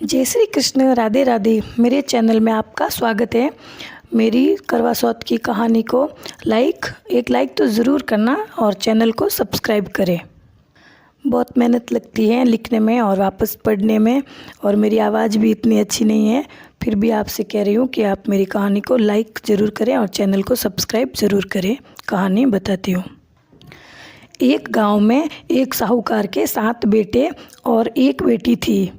जय श्री कृष्ण, राधे राधे। मेरे चैनल में आपका स्वागत है। मेरी करवा चौथ की कहानी को एक लाइक तो ज़रूर करना और चैनल को सब्सक्राइब करें। बहुत मेहनत लगती है लिखने में और वापस पढ़ने में, और मेरी आवाज़ भी इतनी अच्छी नहीं है। फिर भी आपसे कह रही हूँ कि आप मेरी कहानी को लाइक ज़रूर करें और चैनल को सब्सक्राइब ज़रूर करें। कहानी बताती हूँ। एक गांव में एक साहूकार के 7 बेटे और एक बेटी थी।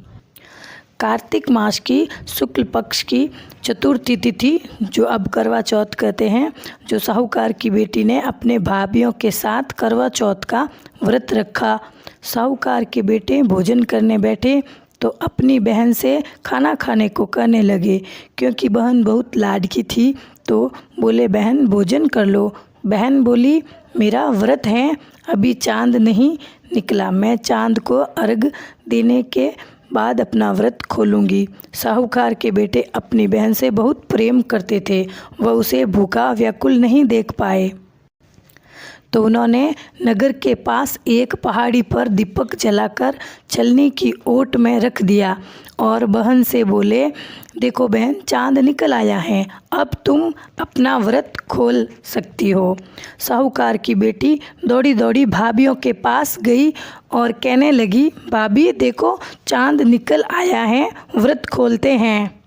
कार्तिक मास की शुक्ल पक्ष की चतुर्थी तिथि, जो अब करवा चौथ कहते हैं, जो साहूकार की बेटी ने अपने भाइयों के साथ करवा चौथ का व्रत रखा। साहूकार के बेटे भोजन करने बैठे तो अपनी बहन से खाना खाने को कहने लगे, क्योंकि बहन बहुत लाडकी थी। तो बोले, बहन भोजन कर लो। बहन बोली, मेरा व्रत है, अभी चांद नहीं निकला, मैं चांद को अर्घ देने के बाद अपना व्रत खोलूंगी। साहूकार के बेटे अपनी बहन से बहुत प्रेम करते थे, वह उसे भूखा व्याकुल नहीं देख पाए। तो उन्होंने नगर के पास एक पहाड़ी पर दीपक जलाकर छलनी की ओट में रख दिया और बहन से बोले, देखो बहन, चांद निकल आया है, अब तुम अपना व्रत खोल सकती हो। साहूकार की बेटी दौड़ी दौड़ी भाभियों के पास गई और कहने लगी, भाभी देखो, चांद निकल आया है, व्रत खोलते हैं।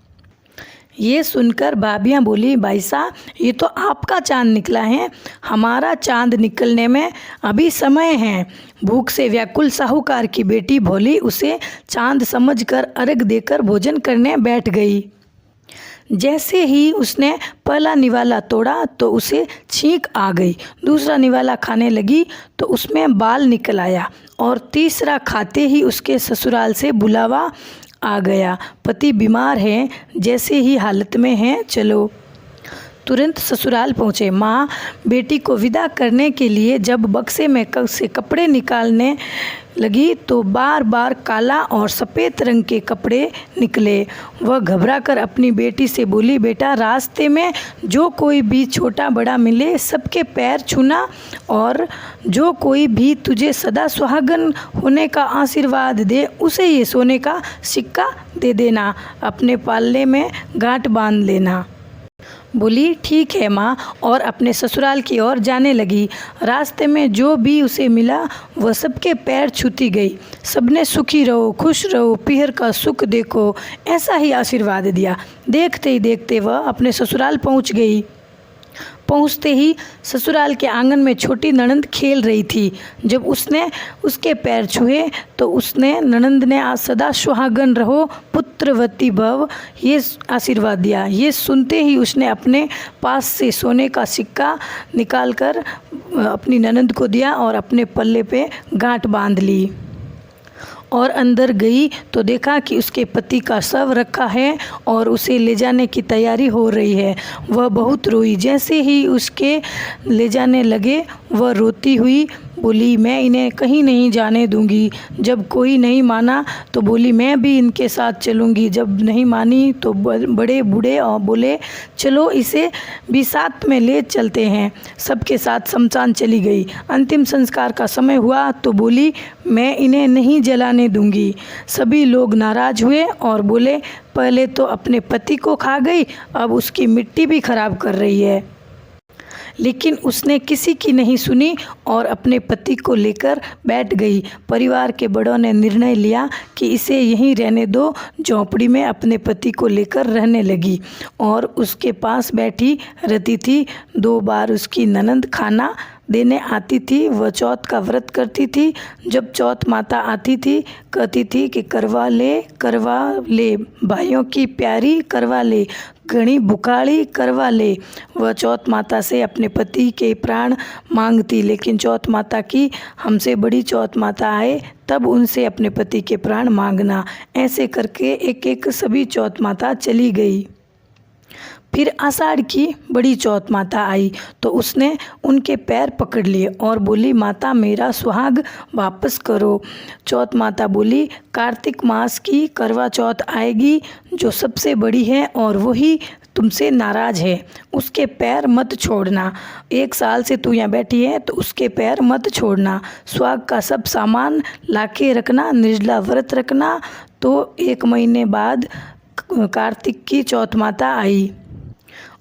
ये सुनकर भाभियाँ बोली, भाई साहब, ये तो आपका चांद निकला है, हमारा चांद निकलने में अभी समय है। भूख से व्याकुल साहूकार की बेटी भोली उसे चांद समझकर अर्घ देकर भोजन करने बैठ गई। जैसे ही उसने पहला निवाला तोड़ा तो उसे छींक आ गई। दूसरा निवाला खाने लगी तो उसमें बाल निकल आया, और तीसरा खाते ही उसके ससुराल से बुलावा आ गया, पति बीमार है, जैसे ही हालत में हैं, चलो। तुरंत ससुराल पहुँचे। माँ बेटी को विदा करने के लिए जब बक्से में से कपड़े निकालने लगी तो बार बार काला और सफ़ेद रंग के कपड़े निकले। वह घबराकर अपनी बेटी से बोली, बेटा, रास्ते में जो कोई भी छोटा बड़ा मिले सबके पैर छूना, और जो कोई भी तुझे सदा सुहागन होने का आशीर्वाद दे उसे ये सोने का सिक्का दे देना, अपने पालने में गांठ बांध लेना। बोली, ठीक है माँ, और अपने ससुराल की ओर जाने लगी। रास्ते में जो भी उसे मिला वह सबके पैर छूती गई। सबने सुखी रहो, खुश रहो, पीहर का सुख देखो, ऐसा ही आशीर्वाद दिया। देखते ही देखते वह अपने ससुराल पहुँच गई। पहुँचते ही ससुराल के आंगन में छोटी ननंद खेल रही थी। जब उसने उसके पैर छुए तो उसने ननंद ने सदा सुहागन रहो, पुत्रवती भव, ये आशीर्वाद दिया। ये सुनते ही उसने अपने पास से सोने का सिक्का निकालकर अपनी ननंद को दिया और अपने पल्ले पे गांठ बांध ली। और अंदर गई तो देखा कि उसके पति का शव रखा है और उसे ले जाने की तैयारी हो रही है। वह बहुत रोई। जैसे ही उसके ले जाने लगे वह रोती हुई बोली, मैं इन्हें कहीं नहीं जाने दूंगी। जब कोई नहीं माना तो बोली, मैं भी इनके साथ चलूंगी। जब नहीं मानी तो बड़े बूढ़े और बोले, चलो इसे भी साथ में ले चलते हैं। सबके साथ शमशान चली गई। अंतिम संस्कार का समय हुआ तो बोली, मैं इन्हें नहीं जलाने दूंगी। सभी लोग नाराज हुए और बोले, पहले तो अपने पति को खा गई, अब उसकी मिट्टी भी खराब कर रही है। लेकिन उसने किसी की नहीं सुनी और अपने पति को लेकर बैठ गई। परिवार के बड़ों ने निर्णय लिया कि इसे यहीं रहने दो। झोंपड़ी में अपने पति को लेकर रहने लगी और उसके पास बैठी रहती थी। 2 बार उसकी ननंद खाना देने आती थी। वह चौथ का व्रत करती थी। जब चौथ माता आती थी कहती थी कि करवा ले, भाइयों की प्यारी करवा ले, घनी भुखाड़ी करवा ले। वह चौथ माता से अपने पति के प्राण मांगती, लेकिन चौथ माता की हमसे बड़ी चौथ माता आए तब उनसे अपने पति के प्राण मांगना। ऐसे करके एक एक सभी चौथ माता चली गई। फिर आषाढ़ की बड़ी चौथ माता आई तो उसने उनके पैर पकड़ लिए और बोली, माता, मेरा सुहाग वापस करो। चौथ माता बोली, कार्तिक मास की करवा चौथ आएगी जो सबसे बड़ी है और वही तुमसे नाराज़ है, उसके पैर मत छोड़ना। 1 साल से तू यहाँ बैठी है तो उसके पैर मत छोड़ना। सुहाग का सब सामान लाके रखना, निर्जला व्रत रखना। तो 1 महीने बाद कार्तिक की चौथ माता आई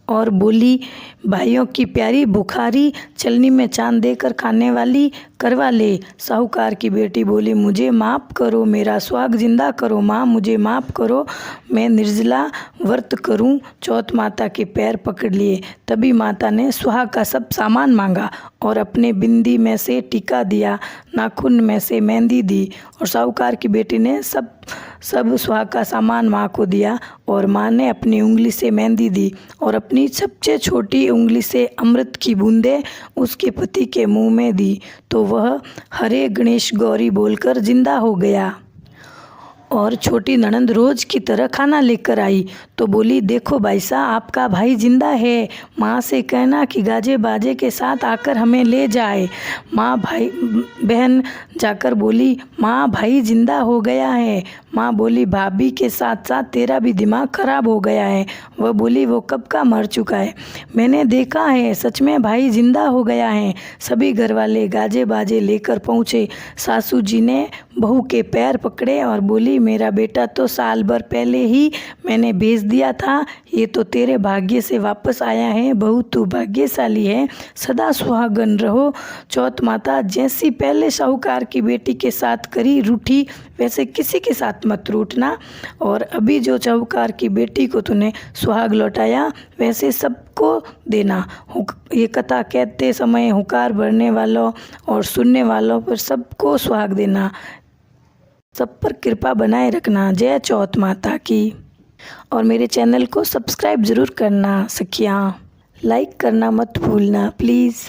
और बोली, भाइयों की प्यारी बुखारी, चलनी में चांद देकर खाने वाली, करवा ले। साहूकार की बेटी बोली, मुझे माफ़ करो, मेरा सुहाग जिंदा करो माँ, मुझे माफ़ करो, मैं निर्जला व्रत करूं। चौथ माता के पैर पकड़ लिए। तभी माता ने सुहाग का सब सामान मांगा और अपने बिंदी में से टीका दिया, नाखून में से मेहंदी दी। और साहूकार की बेटी ने सब सुहाग का सामान माँ को दिया और माँ ने अपनी उंगली से मेहंदी दी और अपनी सबसे छोटी उंगली से अमृत की बूंदें उसके पति के मुंह में दी। तो वह हरे गणेश गौरी बोलकर जिंदा हो गया। और छोटी ननंद रोज़ की तरह खाना लेकर आई तो बोली, देखो भाई साहब, आपका भाई जिंदा है, माँ से कहना कि गाजे बाजे के साथ आकर हमें ले जाए। बहन जाकर बोली, माँ भाई जिंदा हो गया है। माँ बोली, भाभी के साथ साथ तेरा भी दिमाग खराब हो गया है। वह बोली, वो कब का मर चुका है, मैंने देखा है, सच में भाई जिंदा हो गया है। सभी घरवाले गाजे बाजे लेकर पहुँचे। सासू जी ने बहू के पैर पकड़े और बोली, मेरा बेटा तो साल भर पहले ही मैंने भेज दिया था, ये तो तेरे भाग्य से वापस आया है। बहू तू भाग्यशाली है, सदा सुहागन रहो। चौथ माता जैसी पहले साहूकार की बेटी के साथ करी रूठी, वैसे किसी के साथ मत रूठना। और अभी जो साहूकार की बेटी को तूने सुहाग लौटाया, वैसे सबको देना। ये कथा कहते समय हुकार भरने वालों और सुनने वालों पर सबको सुहाग देना। सब पर कृपा बनाए रखना। जय चौथ माता की। और मेरे चैनल को सब्सक्राइब ज़रूर करना सखियाँ, लाइक करना मत भूलना प्लीज़।